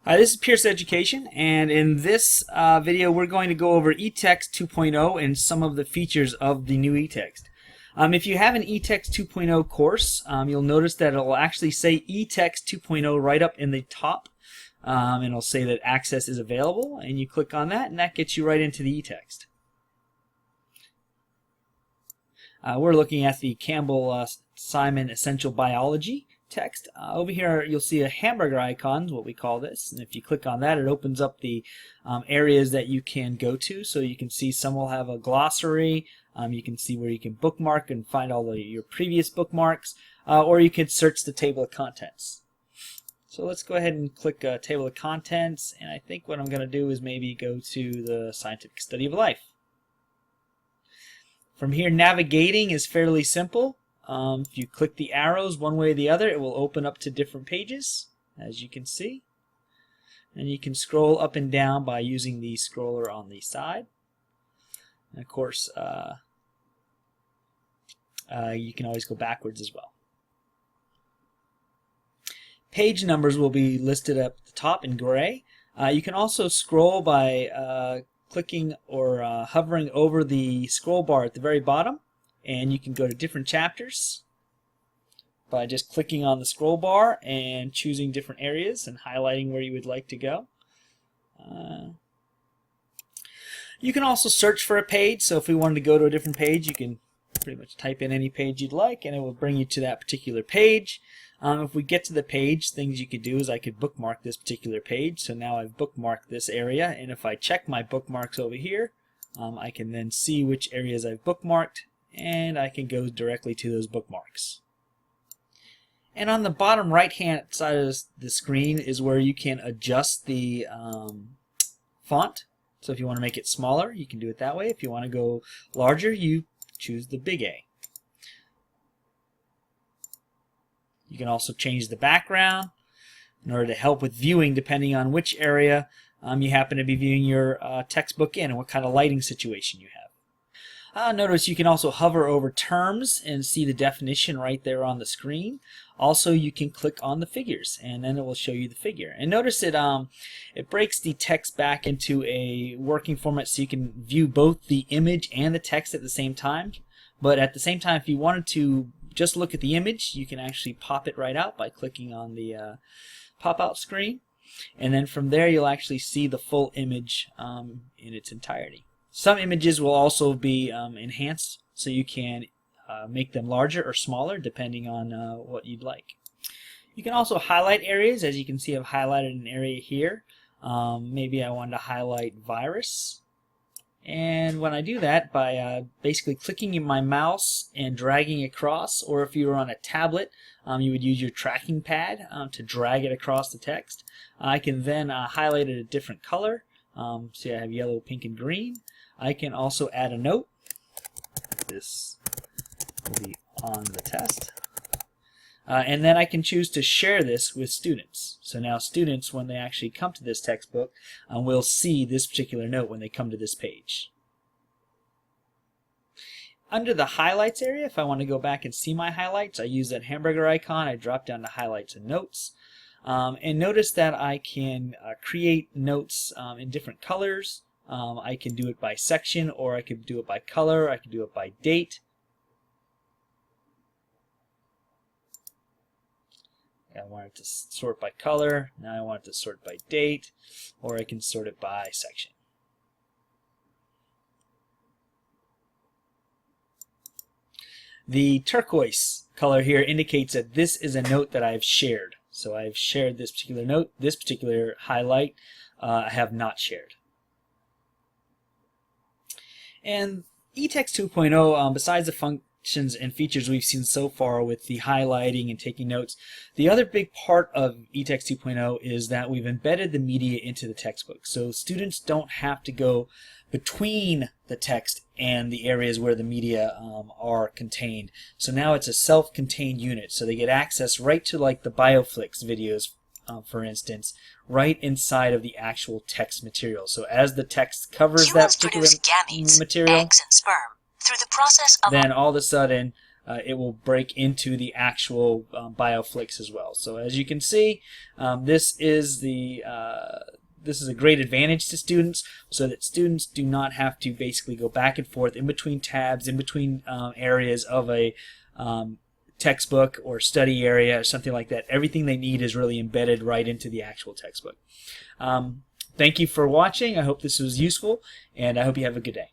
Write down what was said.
Hi, this is Pierce Education, and in this video we're going to go over Etext 2.0 and some of the features of the new Etext. If you have an Etext 2.0 course, you'll notice that it will actually say Etext 2.0 right up in the top, and it'll say that access is available, and you click on that, and that gets you right into the Etext. We're looking at the Campbell-Simon Essential Biology text. Over here you'll see a hamburger icon, what we call this, and if you click on that it opens up the areas that you can go to. So you can see some will have a glossary, you can see where you can bookmark and find all your previous bookmarks, or you can search the table of contents. So let's go ahead and click table of contents, and I think what I'm going to do is maybe go to the scientific study of life. From here, navigating is fairly simple. If you click the arrows one way or the other, it will open up to different pages, as you can see. And you can scroll up and down by using the scroller on the side. And of course, you can always go backwards as well. Page numbers will be listed up at the top in gray. You can also scroll by clicking or hovering over the scroll bar at the very bottom, and you can go to different chapters by just clicking on the scroll bar and choosing different areas and highlighting where you would like to go. You can also search for a page, so if we wanted to go to a different page, you can pretty much type in any page you'd like and it will bring you to that particular page. If we get to the page, things you could do is I could bookmark this particular page. So now I've bookmarked this area, and if I check my bookmarks over here, I can then see which areas I've bookmarked, and I can go directly to those bookmarks. And on the bottom right hand side of the screen is where you can adjust the font. So if you want to make it smaller, you can do it that way. If you want to go larger, you choose the big A. You can also change the background in order to help with viewing depending on which area you happen to be viewing your textbook in and what kind of lighting situation you have. Notice you can also hover over terms and see the definition right there on the screen. Also, you can click on the figures and then it will show you the figure. And notice it breaks the text back into a working format so you can view both the image and the text at the same time. But at the same time, if you wanted to just look at the image, you can actually pop it right out by clicking on the pop-out screen. And then from there, you'll actually see the full image in its entirety. Some images will also be enhanced, so you can make them larger or smaller depending on what you'd like. You can also highlight areas. As you can see, I've highlighted an area here. Maybe I wanted to highlight virus. And when I do that, by basically clicking in my mouse and dragging across, or if you were on a tablet, you would use your tracking pad to drag it across the text. I can then highlight it a different color. See, I have yellow, pink, and green. I can also add a note. This will be on the test. And then I can choose to share this with students. So now students, when they actually come to this textbook, will see this particular note when they come to this page. Under the highlights area, if I want to go back and see my highlights, I use that hamburger icon. I drop down to highlights and notes. And notice that I can create notes in different colors. I can do it by section, or I could do it by color. I can do it by date. I want it to sort by color. Now I want it to sort by date, or I can sort it by section. The turquoise color here indicates that this is a note that I've shared. So I've shared this particular note. This particular highlight I have not shared. And Etext 2.0, besides the functions and features we've seen so far with the highlighting and taking notes, the other big part of Etext 2.0 is that we've embedded the media into the textbook. So students don't have to go between the text and the areas where the media are contained. So now it's a self-contained unit. So they get access right to like the BioFlix videos, for instance, right inside of the actual text material. So as the text covers that particular gametes, material, eggs and sperm, through the process of then all of a sudden it will break into the actual bioflicks as well. So as you can see, this is a great advantage to students, so that students do not have to basically go back and forth in between tabs, in between areas of a textbook or study area or something like that. Everything they need is really embedded right into the actual textbook. Thank you for watching. I hope this was useful, and I hope you have a good day.